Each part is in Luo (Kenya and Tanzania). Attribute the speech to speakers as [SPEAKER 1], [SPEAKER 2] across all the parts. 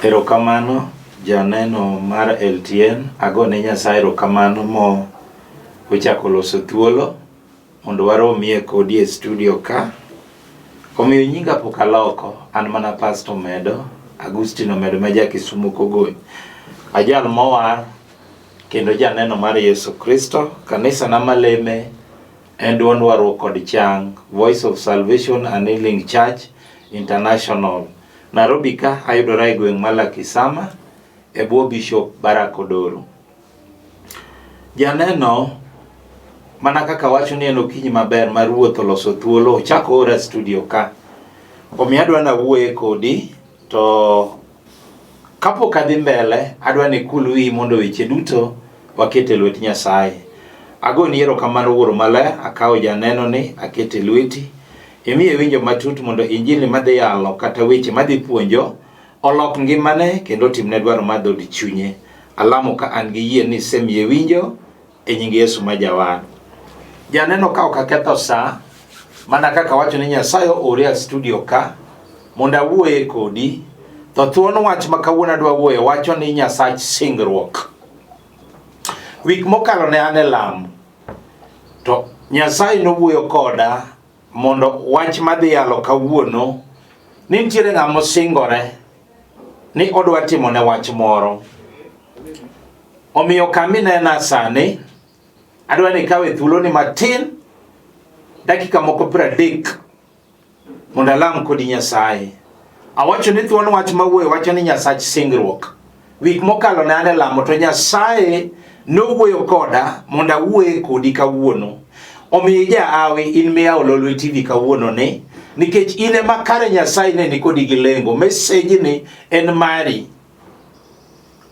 [SPEAKER 1] Erokamano janeno mar LTN, agone Nyasaye erokamano mo ochako loso thuolo mondo waromie kodi e studio ka. Omiyo nyinga pok aloko, an mana Pastor Omedo, Omedo ma ja Kisumu Kogony. Ajal mowar kendo janeno mar Yesu Kristo, kanisa na maleme en duond warruok kod chang, Voice of Salvation and Healing Church International. Nairobi ka ayudora e gweng' Malakisama e bwo Bishop Barak Odoro. Janeno mana kaka wacho ni en okinyi maber mar Ruoth oloso thuolo, ochako ora studio ka. Omiyo adwa na wuoye kodi, to kapok adhi mbele adwa ni kul wiyi mondo weche duto wakete lwet Nyasaye. Agoni erokamano Wuoro Maler, akawo janeno ni akete lweti. Imiye winjo matut mondo Injili madhi yalo kata weche madhi puonjo olok ngimane kendo timne dwaro mar dhod chunye. Alamo ka an gi yie ni semiye winjo e nying Yesu ma Jawar. Janeno ka ok aketho sa, mana kaka wacho ni Nyasaye ore a studio ka mondo awuoye kodi, to thuon wach ma kawuono adwa wuoye wacho ni Nyasach Singruok. Wik mokalo ne an e lamo, to Nyasaye nowuoyo koda mondo wach madhi yalo kawuono ni nitiere ng'ama osingore ni odwa timo ne wach moro. Omiyo kaminena sani adwa ni kawe thuolo ni matin, dakika moko 30 mondo alam kodi Nyasaye. Awacho ni thuon wach mawuoyo wacho ni Nyasach Singruok. Wik mokalo ne an e lamo, to Nyasaye nowuoyo koda mondo awuoye kodi kawuono. Omiyo jaawi in miya ololo TV kawuono ni, nikech in ema kare Nyasaye ne nikodi gi lengo, message ni en mari.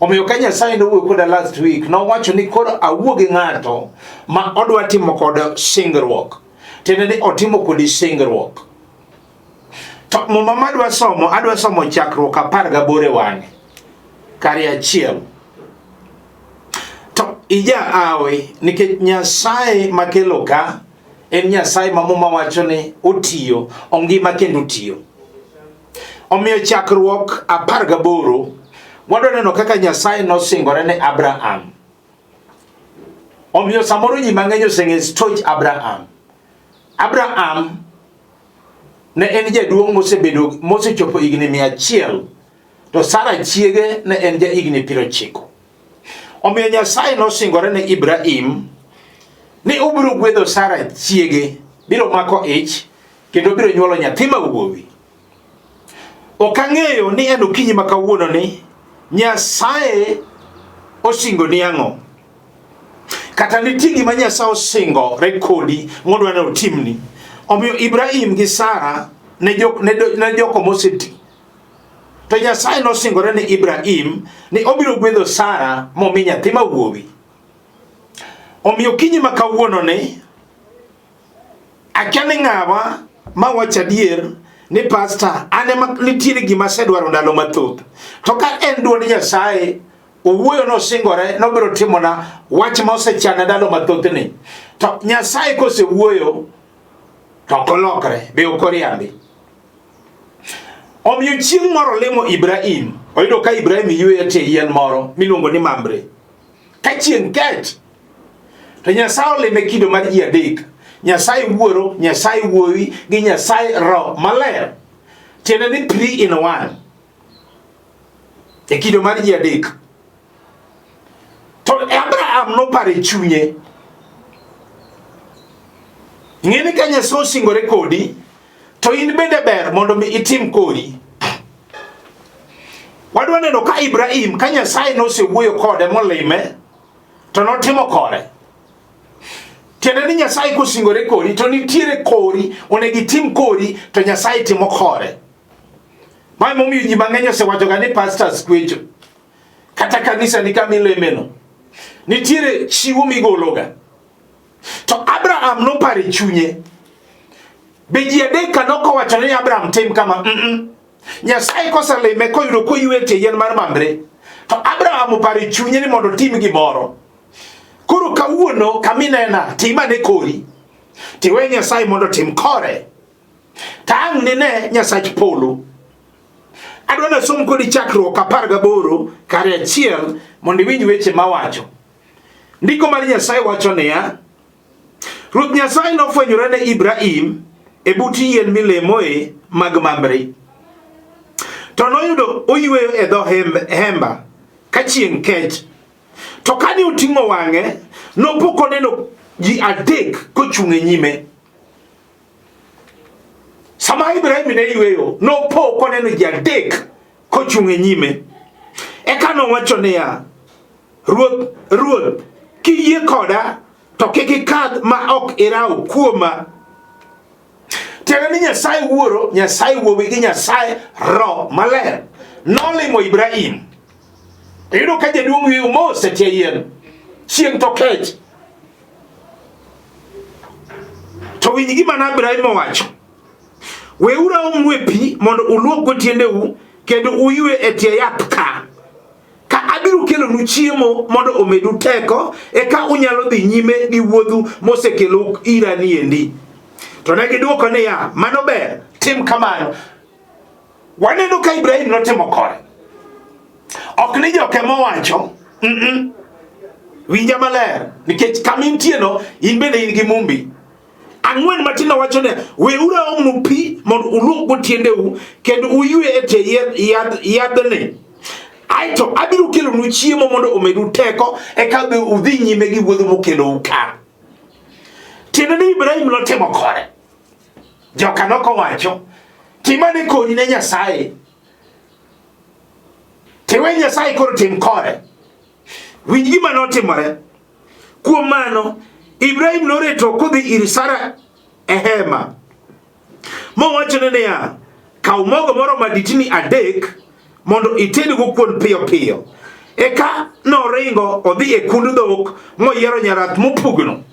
[SPEAKER 1] Omiyo ka Nyasaye nowuoyo koda last week, nowacho ni koro awuo gi ng'ato ma odwa timo kod singruok. Tiende ni otimo kodi singruok. To muma madwa somo Chakruok 18 e wang'e. Kari achiel. To ija awe nikech Nyasaye makelo ka en Nyasaye ma muma wacho ni otiyo, ongima kendo tiyo. Omiyo Chakruok 18 wadwa neno kaka Nyasaye nosingore ne Abraham. Omiyo samoro ji mang'eny oseng'e stoch Abraham. Abraham ne en jaduong' mosechopo higni 100, to Sara chiege ne en ja higni 90. Omiyo Nyasaye nosingore ne Ibrahim ni obiro gwedho Sara chiege, biro mako ich kendo biro nyuolo nyathi ma wuowi. Ok ang'eyo ni en okinyi ma kawuono ni Nyasaye osingo ni ang'o, kata nitie gima Nyasaye osingo rekodi mondo ne otimni. Omiyo Ibrahim gi Sara ne joko moseti, to Nyasaye nosingore ne Ibrahim ni obiro gwedho Sara momi nyathi ma wuowi. Omiyo kinyi ma kawuono ni akia ni ng'awa ma wacho adier ni pastor ane ma nitiere gima sedwaro ndalo mathoth, to ka en duond Nyasaye owuoyo nosingore nobiro timona wach ma osechana ndalo mathoth ni, to Nyasaye kosewuoyo to kolokre be okoriambi. Omiyo chieng' moro limo Ibrahim, oyudo ka Ibrahim yweyo tie yien moro miluongo ni mambre. Ka chieng' kech, to Nyasaye olime kido mar ji adek. Nyasaye Wuoro, Nyasaye Wuowi gi Nyasaye Roho Maler. Tiende ni 3 in 1. E kido mar ji adek. To Abraham nopare chunye. Ng'eni ka Nyasaye osingore kodi, to in bende ber mondo mi itim kodi. Wadwa neno ka Ibrahim, ka Nyasaye nosewuoyo kode molime, to notimo kode. Tiende ni Nyasaye kosingore kodi, to nitiere kori, onego itim kodi, to Nyasaye timo kode. Mae momiyo ji mang'eny osewacho ga ni pastors kwecho, kata kanisa ni kamilemeno, nitiere chiwo migologa. To Abraham nopare chunye. Be ji adek nokowacho ni Abraham tim kama, Nyasaye koselime koyudo koywe tie yien mar mambre, to Abraham opare chunye ni mondo tim gimoro. Koro kawuono kaminena timane kori, tiwe Nyasaye mondo tim kore. Tang' nine Nyasach polo, Adwana som kodi Chakruok 18 kare achiel mondo iwinj weche mawacho. Ndiko mar Nyasaye wacho niya, Ruoth Nyasaye nofwenyore ne Ibrahim e but yien milemoe mag Mamre. To noyudo oyweyo e dho hemba ka chieng' kech. To kane oting'o wang'e, nopo koneno ji adek kochung' e nyime. Sama Ibrahim ne yweyo, nopo koneno ji adek kochung' e nyime. Eka nowacho niya, Ruoth, kiyie koda, to kik ikadh ma ok iraw kuoma. Tiende ni Nyasaye Wuoro, Nyasaye Wuowi gi Nyasaye Roho Maler nolimo Ibrahim. Iyudo ka jaduong' yweyo mos e tie yien chieng' to kech. To winj gima ne Ibrahim owacho. Weuru aom e pi mondo uluokgo tiendeu kendo uywe e tie yath ka abiro kelonu chiemo mondo omedu teko eka unyalo dhi nyime gi wuodhu mosekelo ira ni endi. To ne gidwoko niya, mano ber, tim kamano. Waneno ka Ibrahim notimo kore. Ok ni joke mowacho, winja maler, nikech kama intie no, in bende in gi mumbi. Ang'wen matindo wacho ne, weuru aomnu pi mondo uluokgo tiendeu kendo uywe e tie yadhni. Aito abiro kelonu chiemo mondo omedu teko eka udhi nyime gi wuodhu mokelo ka. Tiende ni Ibrahim notimo kore. Joka nokowacho, timane kodi ne Nyasaye. Tewe Nyasaye koro tim kore. Winj gima notimore. Kuom mano, Ibrahim noreto kodhi Ere Sara e hema. Mowachone niya, kaw mogo moro maditini adek mondo itedgo kuon piyo piyo. Eka noringo odhi e kund dhok moyiero nyarath mopugno.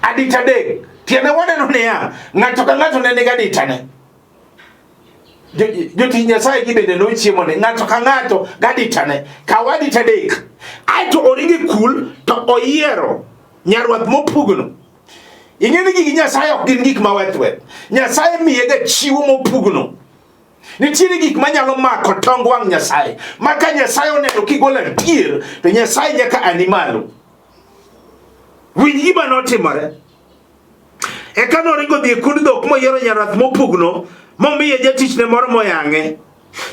[SPEAKER 1] Adit adek. Tiende waneno niya, ng'ato ka ng'ato ne nigi aditane. Jotich Nyasaye gi bende nochiemo ni ng'ato ka ng'ato gaditane. Kaw adit adek. Aito oringi kul to oyiero nyarwath mopugno. Ing'e ni gigi Nyasaye ok gin gik mawethweth. Nyasaye miyega chiwo mopugno. Nitiere gik manyalo mako tong wang' Nyasaye. Maka Nyasaye oneno kigolo tier to Nyasaye nyaka animalo. Winj gima notimore. Eka noringo dhi e kund dhok moyiero nyarath mopugno momiye jatichne moro moyang'e.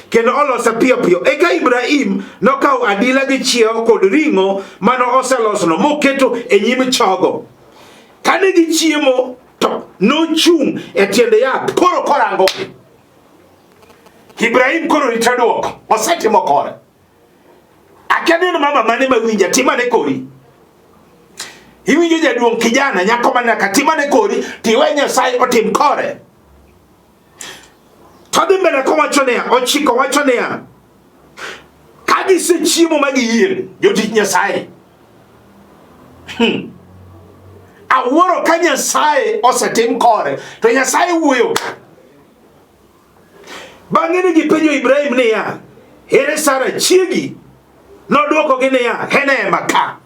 [SPEAKER 1] Kendo olosa piyo piyo. Eka Ibrahim nokawo adila gi chiewo kod ring'o mano oselosno moketo e nyim chogo. Kane gichiemo to nochung' e tiende yath koro korango. Ibrahim koro rito duoko. Osetimo kore. Akia mama mane mawinja timane kodi. Iwinjo jaduong' kijana nyako manaka timane kodi tiwe Nyasaye otim kore. Todhi mbele kowacho niya, ochiko wacho niya, kagise chiemo magiyieng' jotich Nyasaye. Awuoro ka Nyasaye osetim kore to Nyasaye wuoyo. Bang'e ne gipenjo Ibrahim niya, Ere Sara chiegi? Nodwoko gi niya, hene maka.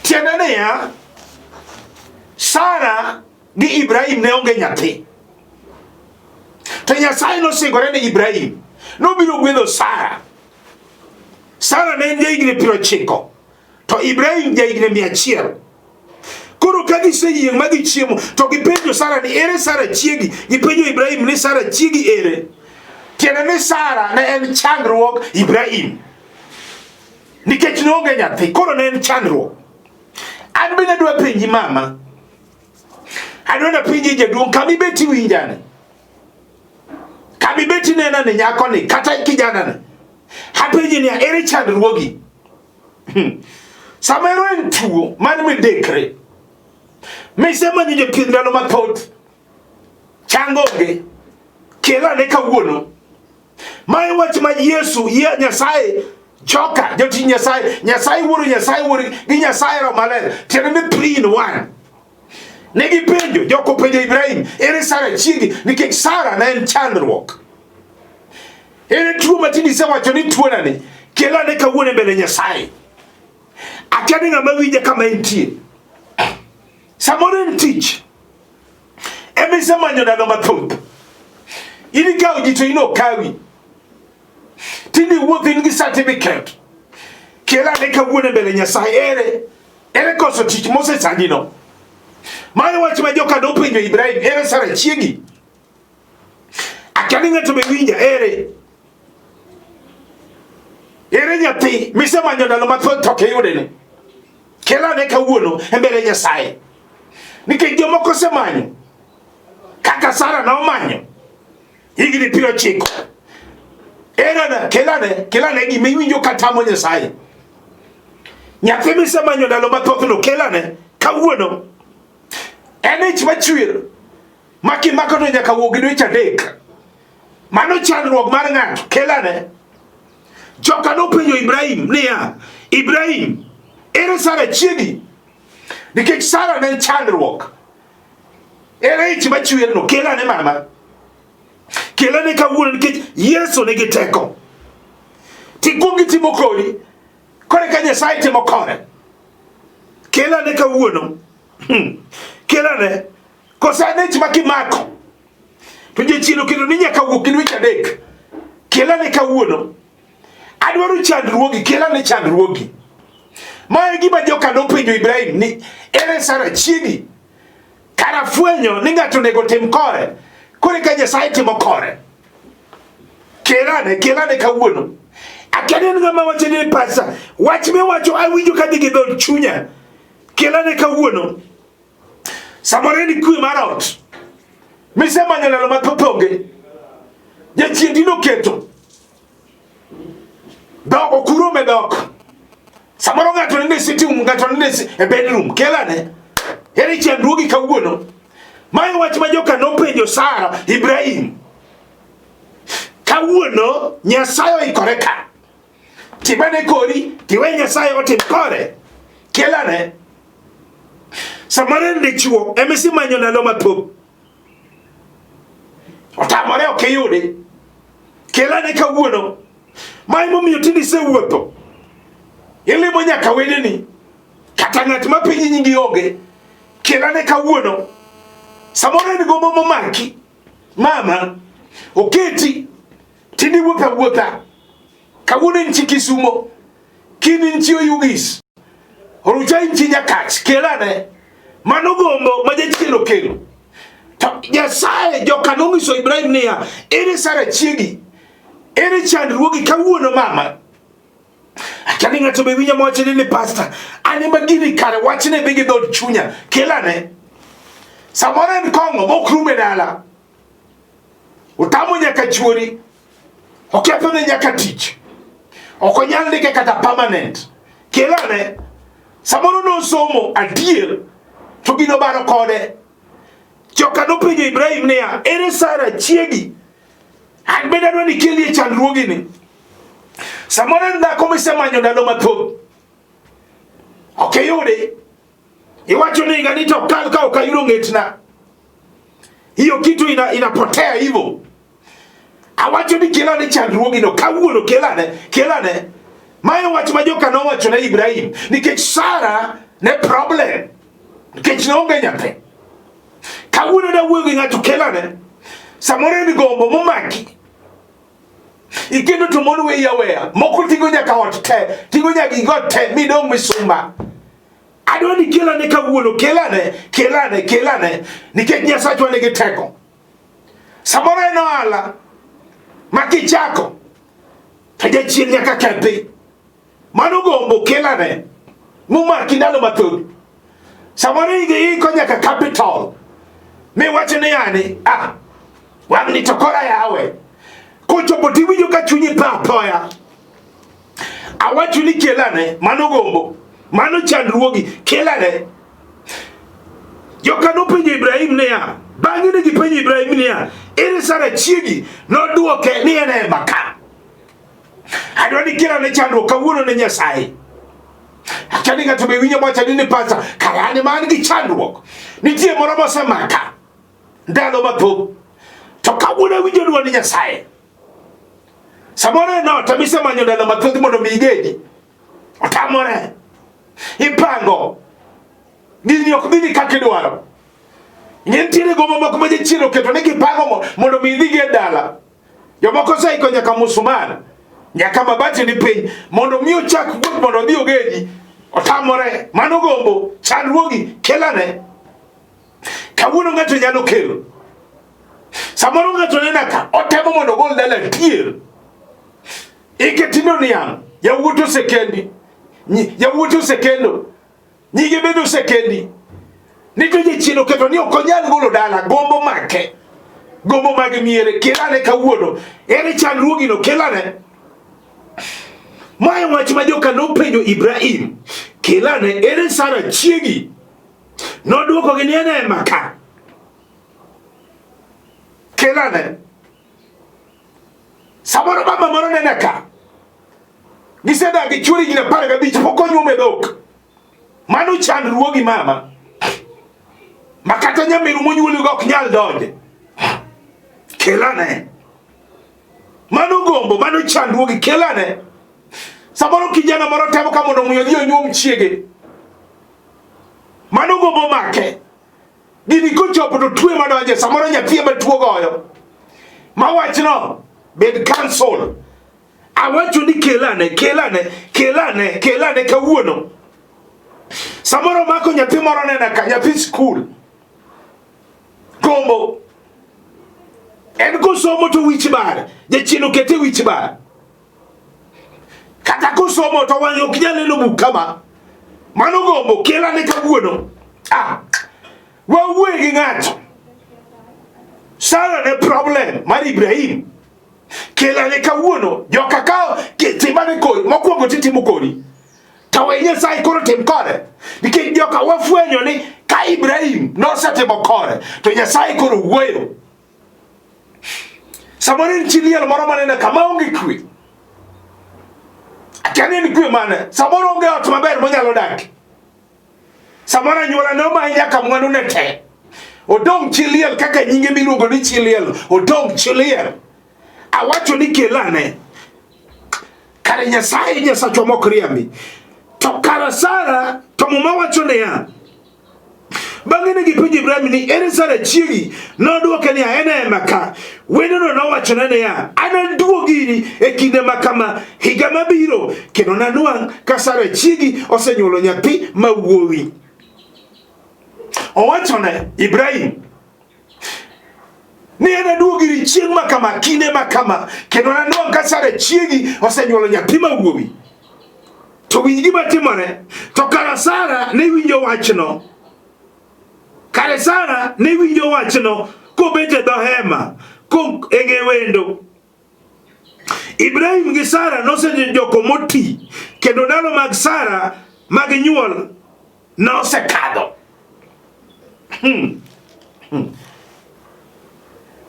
[SPEAKER 1] Tiende niya, Sara gi Ibrahim ne onge nyathi. To Nyasaye nosingore ne Ibrahim, nobiro gwedho Sara. Sara ne en jahigni 90, to Ibrahim jahigni 100. Koro ka giseyieng' ma gichiemo to gipenjo Sara ni ere Sara chiegi, gipenjo Ibrahim ni Sara chiegi ere. Tiende ni Sara ne en chandruok Ibrahim. Nikech ne onge nyathi, koro ne en chandruok. An bende adwa penji mama. Adwa penji jaduong' kama ibeti winjane. Kama ibeti nena ni nyako ni kata kijana ni. Hapenji ni ere chandruogi. Samero en tuo man midekre. Misema nyinyo kindano mathoth. Changoge. Kela ne kawuono. Mae wach ma Yesu ye Nyasaye joka joti Nyasaye wuoro gi Nyasaye Roho Maler. Tiende ni 3 in 1. Negi penjo joko penjo Ibrahim ere Sara chiegi nikech Sara ne en chandruok. Ere tuo matindi se wacho ni tuo nani kela ne kawuono mbele Nyasaye. Akani ng'ama winja kama entie. Samoro en tich. Emise manyo ndalo mathoth. Ini ka ji to ino kawi. Tindi wuoth in gi certificate. Kela ne ka wuone mbele Nyasaye ere koso tich Moses andino. Mane wach ma joka do penjo Ibrahim ere Sara chiegi. Akani ng'ato be winja ere nyathi mise manyo ndalo mathoth to ke yude ne. Kela ne ka wuono mbele Nyasaye. Nikech jomoko semanyo kaka Sara na omanyo higni 90. Era kelane gima iwinjo katamo Nyasaye. Nyathi misemanyo ndalo mathoth no kelane kawuono ene ich machwir makimako to nyaka wuog dweche 3. Mano chandruok mar ng'ato. Kelane joka nopenjo Ibrahim niya, Ibrahim ere Sara chiegi? Nikech Sara ne chandruok. Ere ich machwir no kelane mama. Kelane kawuono nikech Yesu nigi teko. Tikuongi timo kodi kore ka Nyasaye timo kore. Kelane kawuono. Kelane kosane ich makimako to jechino kendo ni nyaka wuok dweche 3. Kelane kawuono adwaro chandruogi. Kelane chandruogi. Mae gima joka nopenjo Ibrahim ni ere Sara chiegi? Kara fwenyo ni ng'ato nego tim kore kore ka Nyasaye timo kore. Kelane kawuono. Akene ng'ama wacho ni pasa wach me wacho awinjo kadhi gi dhod chunya. Kelane kawuono. Samore ni kwe marot. Mise manyalalo mathothonge. Jachiendi no keto. Doko kuro me doko. Samoro ng'ato nende sitting room, ng'ato nende e bedroom. Kelane. Ere chandruogi kawuono. Mae wach ma joka nopenjo Sara Ibrahim. Kawuono Nyasaye oikore ka. Timane kodi tiwe Nyasaye otim kore. Kelane. Samare ne chuo emesi manyo ndalo mathoth. Otamore okeyude. Kelane kawuono. Mae momiyo tindi sewuotho. Ilimo nyaka wedeni. Kata ng'at ma piny nyingi onge. Kelane kawuono. Samore ni gombo momaki. Mama oketi tindi wuotha. Kawuono nchi Kisumo. Kini nchi Oyugis. Orucha nchi Nyaka. Kelane. Mano gombo majachilo kelo. To Nyasaye joka nomiso Ibrahim niya ere Sara chiegi? Ere chandruogi kawuono mama? Akani ng'ato be winja mowacho ni pastor ane magini kare wachne be gi dhod chunya. Kelane. Samoro en kong'o mokrume dala. Utamo nyaka chuori. Okethone nyaka tich. Okonyal ndike kata permanent. Kelane. Samoro no somo adier to gino baro kode. Joka nopenjo Ibrahim niya ere Sara chiegi? An bende adwa ni kelie chandruogi ni. Samoro en dhako misemanyo ndalo mathoth. Okeyude. Iwacho ni ngani to kal ka okayudo ng'etna. Hiyo kitu inapotea hivyo. Awacho ni kelane chandruogi no kawuono kelane. Mae wach ma joka nowacho na Ibrahim nikech Sara ne problem. Nikech noonge nyathi. Kawuono da wuoyo gi ng'ato kelane. Samoro ni gombo momaki. Ikendo to mon we yaweya. Moko tingo nyaka ot te. Tingo nyaka igot te midong misumba. Adwa ni kelane kawuono kelane. Nikech Nyasachwa nigi teko. Samoro en ohala makichako to jachien nyaka kethi. Mano gombo kelane. Momaki ndalo mathoth. Samoro iko nyaka capital. Me wacho ni yani wang' ni to kora yawe. Kochopo tiwinjo ka chunyi pa apoya. Awacho ni kelane. Mano gombo. Mano chandruogi. Kelane. Joka nopenjo Ibrahim niya. Bang'e ne gipenjo Ibrahim niya ere Sara chiegi? Noduoke ni en maka. Adwa ni kelane chandruok kawuono ne Nyasaye. Akani ng'ato be winjo mowacho ni pastor karani man gi chandruok. Nitie moro mosemaka ndalo mathoth. To kawuono winjo dwol ni Nyasaye. Samoro no to misemanyo ndalo mathoth mondo mi igedi. Otamore. Ipango. Gini ok dhi kaka idwaro. Nitiere gombo moko ma jachien oketo ni gipango mondo mi idhi gi dala. Jomoko saiko nyaka musumana, nyaka mabati ni piny, mondo miyo Chakruok mondo dhi ogedi, otamore. Mano gombo, chandruogi kelane. Kawuono ng'ato nyalo kelo. Samoro ng'ato nena ka otemo mondo gol dala tier. Iketino niang, yawuoto sekendi. Yawuoto sekendo. Nyige bedo sekendi. Nitoje chino keto ni okonyal golo dala, gombo make. Gombo mag miere, kelane kawuono. Ere chandruogi no kelane. Maya wach ma joka nopenjo Ibrahim. Kelane, Ere Sara chiegi. Nodwoko gi ni ene maka. Kelane. Samoro mama moro nene ka. Giseda gi churi gina paraga bich poko nyume dok. Mano chandruogi mama. Makata nyamiru monyuoli gok nyal donje. Kelane. Mano gombo, mano chandruogi kelane. Samoro kijana moro temo ka mondo muyo dio nyuom chiege. Mano gombo make. Gini kochopo to tue madonje, samoro nyathie matuo goyo. Mawachno bed cancel. Awacho ni kelane kawuono. Samoro mako nyathi moro nena ka, nyathi school. Gombo. En kosomo to wich bar, jachino kete wich bar. Kata kosomo to wang'e ok nyal neno buk kama. Mano gombo, kelane kawuono. Wawuoye gi ng'ato. Sara ne problem mar Ibrahim. Kelane kawuono. Joka kao timane kodi, mokwongo titimo kodi. Tawe Nyasaye koro tim kore. Nikech joka wafwenyo ni ka Ibrahim nosetimo kore, to Nyasaye koro wuoyo. Samoro en chi liel moro manene kama onge kwe. Akiani ni kwe mane. Samoro onge ot maber monyalo dak. Samoro anyuola ne omaye nyaka mwandu ne te. Odong' chi liel kaka nyinge miluongo ni chi liel. Odong' chi liel. Awacho ni kelane. Kare Nyasaye Nyasachwa mok riambi. To kara Sara to muma wacho ne ya. Bang'e ne gipenjo Ibrahim ni Ere Sara chiegi. Nodwoke ni ene maka. Wendno nowacho ne ya. An duogini e kinde makama higa mabiro. Kendo nanwang' ka Sara chiegi osenyuolo nyathi mawuowi. Owacho ne Ibrahim ni ene duogini chieng' makama, kinde makama. Kendo nanwang' ka Sara chiegi osenyuolo nyathi mawuowi. To winj gima timore. To kara Sara ne winjo wachno. Kare Sara ne winjo wachno kobet e dho hema ko enge wendo. Ibrahim gi Sara nosejoko moti, kendo ndalo mag Sara mag nyuol nosekadho.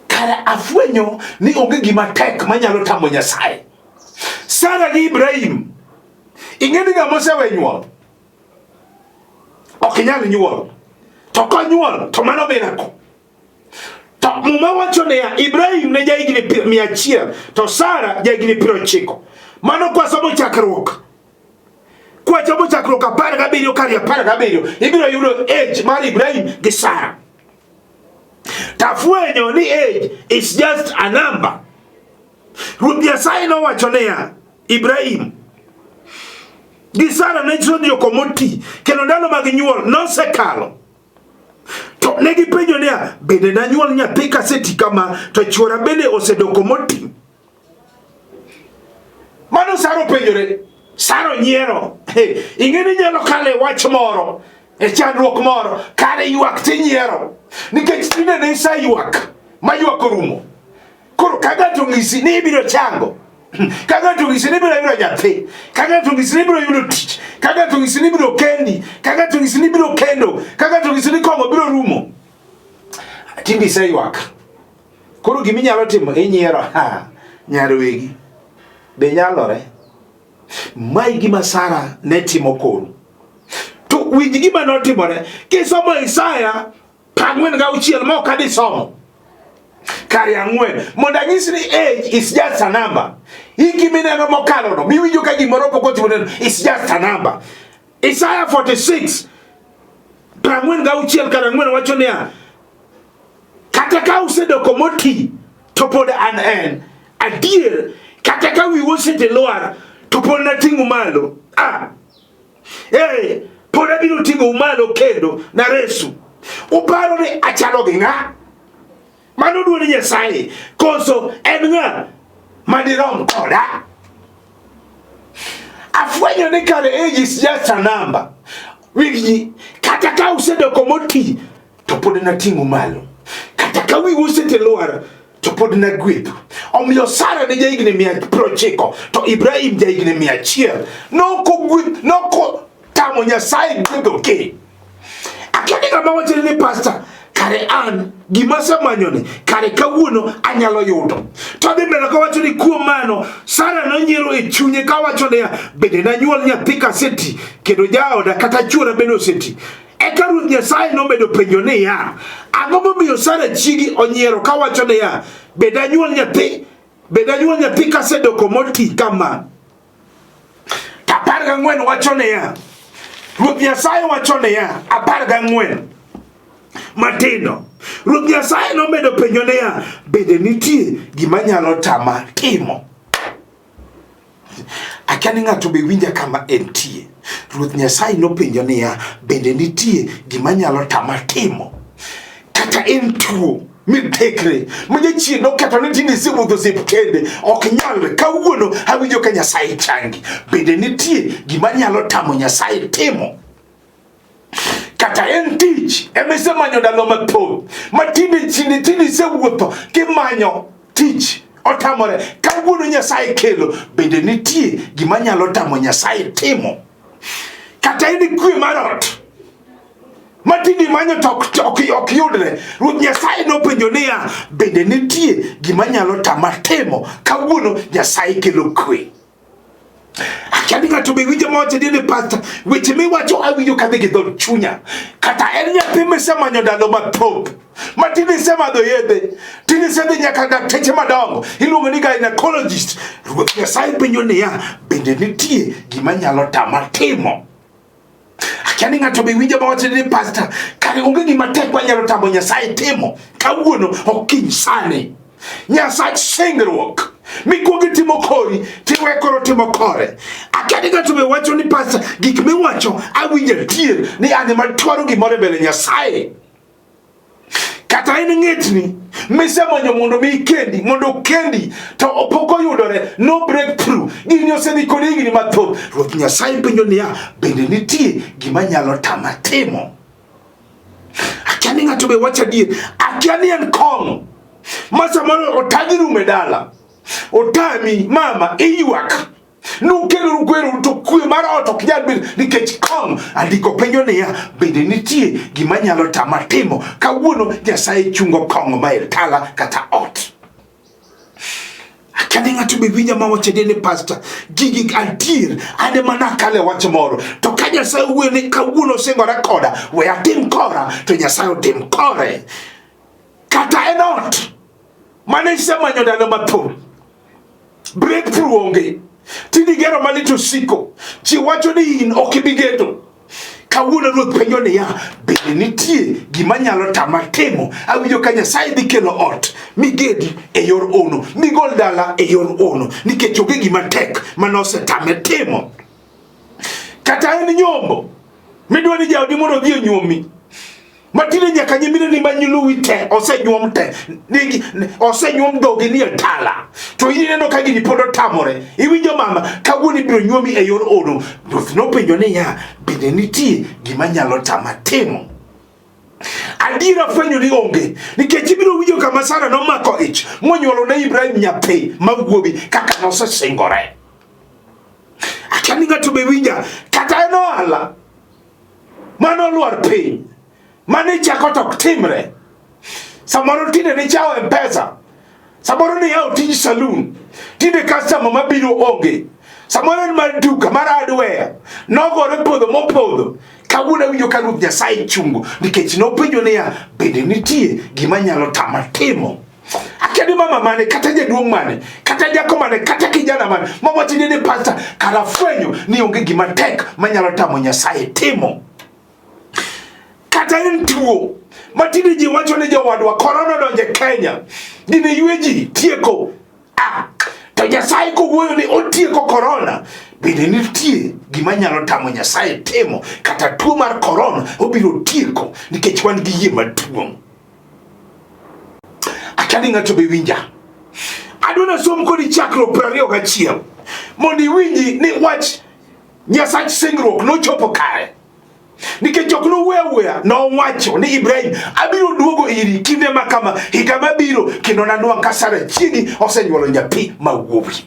[SPEAKER 1] Kare afwenyo ni onge gima tek manyalo tamo Nyasaye. Sara gi Ibrahim ing'eni ng'ama osewe nyuol ok nyal nyuol. To konyuol to mano miracle. To muma wacho ne ya Ibrahim ne jaigni 100 to Sara jaigni 90. Mano kwa somo Chakruok. Kwa somo Chakruok 17 kari 17 ibiro yudo age mar Ibrahim gi Sara. Tafwenyo ni age is just a number. Ruoth Nyasaye no wacho ne ya Ibrahim gi Sara ne joko moti, kendo ndalo mag nyuol nosekalo. To negi penjo niya, bende nanyuol nyathi kaseti kama, to chuora bende osedoko moti. Mano Sara penjore. Sara nyiero. Ing'eni nyalo kale wach moro, e chandruok moro, kare ywak ti nyiero. Nikech tinde ne isa ywak, ma ywak orumo. Koro kagato ng'isi ni ibiro chango. Kagato ng'isi ni ibiro yudo nyathi. Kagato ng'isi ni ibiro yudo tich. Kagato ng'isi ni ibiro kendi. Kagato ng'isi ni ibiro kendo. Kagato ng'isi ni kong'o biro rumo. Tinde isa ywak. Koro giminyalo timo inyiero. Nyarwegi. Be nyalore. Mai gima Sara ne timo koro. To winj gima notimore. Kisomo Isaya 4:6 ma ok adhi somo. Kari 4 mondo anyisi ni age is just a number. Hiki mineno mokalo no miwinjo ka gimoro pok otimo neno is just a number. Isaiah 46 4:6 kara 4 wacho niya, kata ka usedoko moti to pod an en
[SPEAKER 2] adier kata ka wiwa osetelwar to pod nating'o malo. Pod abiro ting'o malo kendo na resu. Uparo ni achalo gi ng'a? Mano duone Nyasaye koso en ng'a madirom koda? Afwenyo ni kare age is just a number. Wigi kata ka usedoko moti to pod nating'o malo. Kata ka wiwa osetelwar to pod nagwedho. Omiyo Sara ne jahigni 190 to Ibrahim jahigni 100. Noko tamo Nyasaye gwedho ke. Akiani kama wacho ni pastor kare an gimasa manyone kare kawuono anyalo yudo. To dhi mbele ka wacho ni kuom mano Sara nonyiero e chunye ka wacho ni bende nanyuol nyathi kaseti kendo jaoda kata chuora bende oseti. Eka Ruoth Nyasaye nomedo penjo ni ya ang'o momiyo Sara chigi onyiero ka wacho ni ya bende anyuol nyathi kasedoko moti kama. 14 wacho ni ya Ruoth Nyasaye wacho ni ya 14 matindo. Ruoth Nyasaye nomedo penjo ni ya bende nitie gima nyalo tama timo. Akiani ng'ato be winja kama entie. Ruoth Nyasaye nopenjo ni ya bende nitie gima nyalo tama timo. Kata en tuo midekre mojachien noketo ni tinde siwuotho osiptende ok nyalre kawuono awinjo ka Nyasaye changi. Bende nitie gima nyalo tamo Nyasaye timo. Kata en tich emesemanyo ndalo mathoth matinde sewuotho kimanyo tich otamore kawuono Nyasaye kelo. Bende nitie gima nyalo tamo Nyasaye timo. Kata en kwe marot matindi manyo ok yudre. Ruoth Nyasaye nopenjo niya bende nitie gima nyalo tama timo kawuono Nyasaye kelo kwe. Akiani ng'ato be winjo mawacho ni pastor weche miwacho awinjo kadhi gi dhod chunya. Kata en nyathi misemanyo ndalo mathoth matinde isemadho yedhe tinde isedhi nyaka dakteche madongo iluongo ni gynecologist. Ruoth Nyasaye penjo niya bende nitie gima nyalo tama timo. Akiani ng'ato be winjo mawacho ni pastor kare onge gima tek manyalo tamo Nyasaye timo kawuono okiny sani. Nyasach Singruok mikwongo timo kori tiwekoro timo kore. Akiani ng'ato be wacho ni pastor gik miwacho awinjo adier ni an ema twaro gimoro mbele Nyasaye. Kata en ng'etni misemanyo mondo kendi to opok oyudore no breakthrough gini osedhi kod higni mathoth. Ruoth Nyasaye penjo niya bende nitie gima nyalo tama timo. Akiani ng'ato be wacho adier akiani en kong'o masamoro otagi rume dala otami mama iywak nukelo gwero to kwe mar ot ok nyal bedo nikech kong andiko penjo niya bende nitie gima nyalo tama timo kawuono Nyasaye chungo kong ma tala kata ot. Akiani ng'ato be winja mawacho ni pastor gigi adier ane mana kale wacho moro to ka Nyasaye wuoyo ni kawuono singore koda we atim kora to Nyasaye otim kore. Kata en ot mane isemanyo ndalo mathoth breakthrough onge tindi gero malito siko chi wacho ni in ok ibi geto kawuono Ruoth penjo niya bende nitie gima nyalo tama timo awinjo ka Nyasaye dhi kelo ot migedi e yor ono migol dala e yor ono nikech onge gima tek manosetame timo. Kata en nyombo midwa ni jaodi mondo odhi onyuomi matine nyaka nyimine ni manyuluwi te osenyuom te osenyuom dhogi ni tala to ineno ka gini pod otamore iwinjo mama kawuono ibiro nyuomi e yor ono. Ruoth nopenjo niya bende nitie gima nyalo tama timo. Adiera fwenyo ni onge nikech ibiro winjo kama Sara nomako ich monyuolo ne Ibrahim nyathi mawuowi kaka nosesingore. Akiani ng'ato be winja kata en ohala manoluar piny mane chako tok timre. Samoro tinde ni chao M-Pesa, samoro ni yao tij saloon tinde customer mabiro onge, samoro ni mar duka mar hardware nogore podho mopodho. Kawuono winjo ka Ruoth Nyasaye chungo nikech nopenjo niya bende nitie gima nyalo tama timo. Akiani mama mane kata jaduong' mane kata jako mane kata kijana mane mawacho ni pastor kara fwenyo ni onge gima tek manyalo tamo Nyasaye timo. Kata en tuo matinde ji wacho ni jowadwa korona donje Kenya gine yweji tieko To Nyasaye kowuoyo ni otieko korona, bende nitie gima nyalo tamo Nyasaye timo, kata tuo mar korona obiro tieko nikech wan gi yie maduong'. Akani ng'ato be winja. Adwana som kodi Chakruok 21 mondo iwinji ni wach Nyasach Singruok nochopo kare. Nikech ok nowuoya nowacho ni Ibrahim abiro duogo iri kinde ma kama higa mabiro kendo nanwang' ka Sara chiegi osenyuolo nyathi ma wuowi.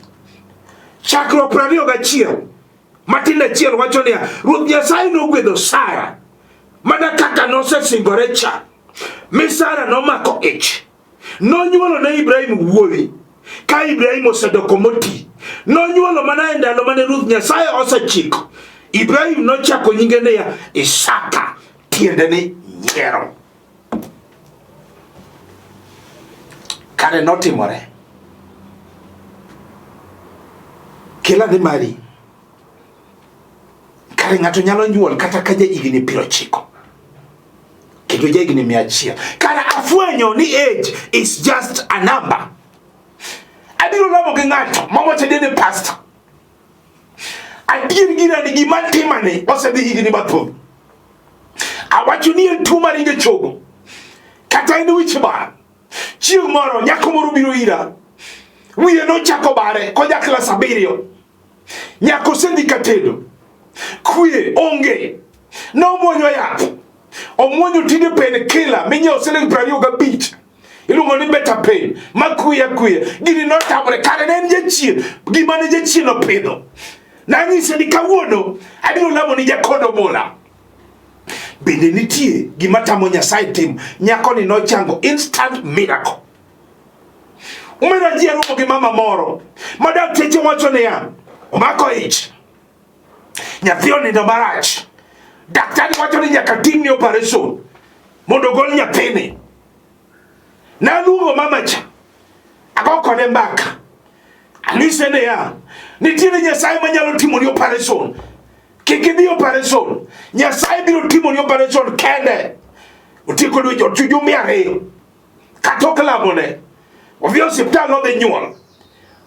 [SPEAKER 2] Chakruok 21 matindo achiel wacho niya, Ruoth Nyasaye nogwedho Sara mana kaka nosesingore cha, mi Sara nomako ich. Nonyuolo ne Ibrahim wuowi ka Ibrahim osedoko moti. Nonyuolo mana e ndalo mane Ruoth Nyasaye osechiko. Ibrahim nochako nyinge niya Isaka, tiende ni nyiero. Kare notimore. Kila ni mari. Kare ng'ato nyalo nyuol kata ka ja higni 90. Kendo ja higni 100. Kare afwenyo ni age is just a number. Abiro lamo gi ng'ato mawacho ni pastor. Adier gira ni gima timane osedhi higni mathoth. Awacho ni en tuo mar inge chogo. Kata en wich bar. Chieng' moro nyako moro biro ira. Wiye nochako bare koja klas 7. Nyako sedhi katedo. Kwe onge. Nomuonyo yath. Omuonyo tinde pen kila minyiewo siling 25. Iluongo ni better pain. Makuya. Gini notamore kare ne en jachien. Gima ne jachien opidho. Nang'ise ni kawuono abiro lamo ni jakodo mola. Bende nitie gima tamo Nyasaye timo. Nyako ni nochango instant miracle. Umena ji arumo gi mama moro madakteche wacho niya omako ich, nyathi onindo marach. Daktari wacho ni nyaka timne operation mondo gol nyathini. Naluongo mama cha ago kode mbaka, ang'ise niya nitiere Nyasaye manyalo timo ni operation. Kik idhi operation, Nyasaye biro timo ni operation kende. Otieko dwe jochujo 200 katok lamone. Odhi osiptal odhi nyuol.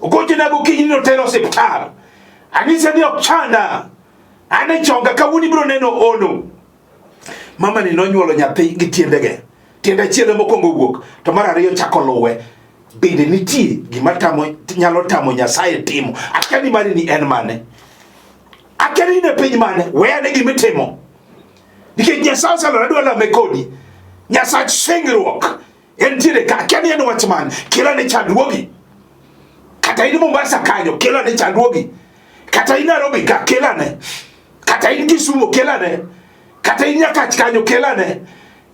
[SPEAKER 2] Ogochena gokinyi ni otero osiptal. Ang'ise ni ok chanda, ane chonga kawuono biro neno ono. Mama ni nonyuolo nyathi gi tiendege. Tiende achiel mokwongo wuok to mar ariyo chako luwe. Bende nitie gima nyalo tamo Nyasaye timo. Akani mari ni en mane? Akani ne piny mane? Weyane gimitimo. Nikech Nyasaye oselora dwa lame kodi. Nyasach Singruok entiere ka. Akani en wach mane? Kila ne chandruogi. Kata in Mombasa kanyo, kila ne chandruogi. Kata in Nairobi ka, kila ne. Kata in Kisumu, kila ne. Kata in Nyaka kanyo, kila ne.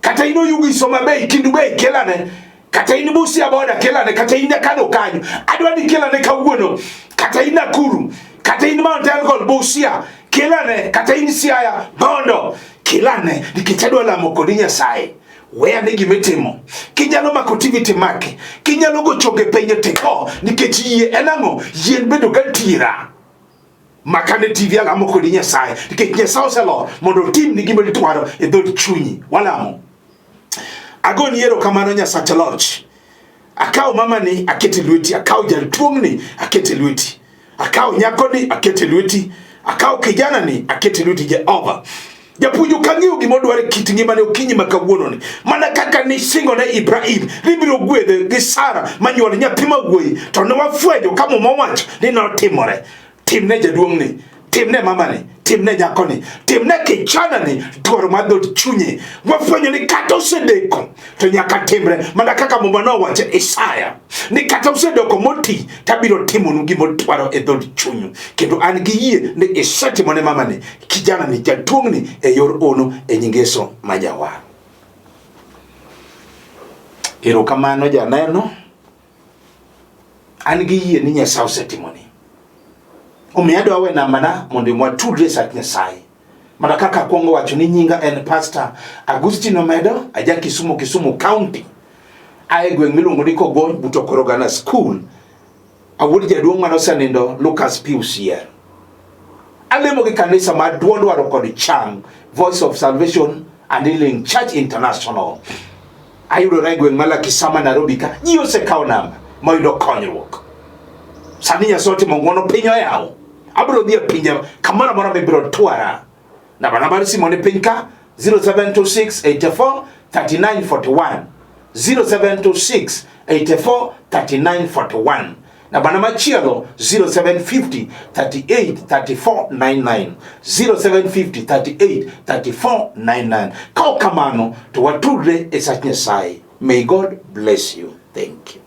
[SPEAKER 2] Kata in Oyugi Soma Bay, Kindu Bay, kila ne. Kata in Busia boda, kila ne. Kata in Kano kanyo, adwa ni kila ne kawuono. Kata in Nakuru, kata in Mount Elgon, Busia, kila ne. Kata in Siaya, Bondo, kila ne. Nikech adwa lamo kodi Nyasaye. Weyane gimitimo. Kinyalo mako TV timake. Kinyalo go chonge penye teko. Nikech yie enang'o yien bedo ga tira. Makane TV alamo kodi Nyasaye. Nikech Nyasaye oselo mondo tim ni gima ditwaro e dhod chunyi. Walamo. Agoni erokamano Nyasach Loch. Akawo mama ni akete lweti. Akawo jaltuong' ni akete lweti. Akawo nyako ni akete lweti. Akawo kijana ni akete lweti Jehova. Japuonjo kang'eyo gima odwaro kit ngimane okinyi ma kawuono ni. Mana kaka ni singo ne Ibrahim ni biro gwedhe gi Sara manyuol nyathi ma wuoyi, to ne wafwenyo ka Muma owacho ni notimore. Timne jaduong' ni, timne mama ni, timne nyako ni, timne kijana ni dwaro mar dhod chunye. Wafwenyo ni kata osedeko to nyaka timre. Mana kaka Muma nowacho Isaya ni kata osedoko moti tabiro timonu gima odwaro e dhod chunyu. Kendo an gi yie ni isetimo ne mama ni, kijana ni, jaduong' ni e yor ono e nying Yesu majawar. Erokamano janeno. An gi yie ni Nyasaye osetimo ni. Omiyo adwa we nambana mondo mwatudre Sach Nyasaye. Mana kaka kwongo wacho ni nyinga en Pastor Agustino Omedo, aja Kisumu County. Ae gweng' miluongo ni Kogony buto Korogana School. Awuod jaduong' mane osenindo Lucas Pius Yer. Alemo gi kanisa ma dwaro kod chang, Voice of Salvation and Healing Church International. Ayudore gweng' ma Lakisama Nairobi ka ji osekawo namba moyudo konyruok. Sani Nyasaye otimo ng'wono piny oyaw. Abiro dhi e pinje kamoro amora mibiro twara. Namba mar simu ni piny ka 0726 84 39 41 0726 84 39 41. Namba machielo 0750 38 34 99 0750 38 34 99. Kao kamano to watudre e sach Nyasaye. May God bless you. Thank you.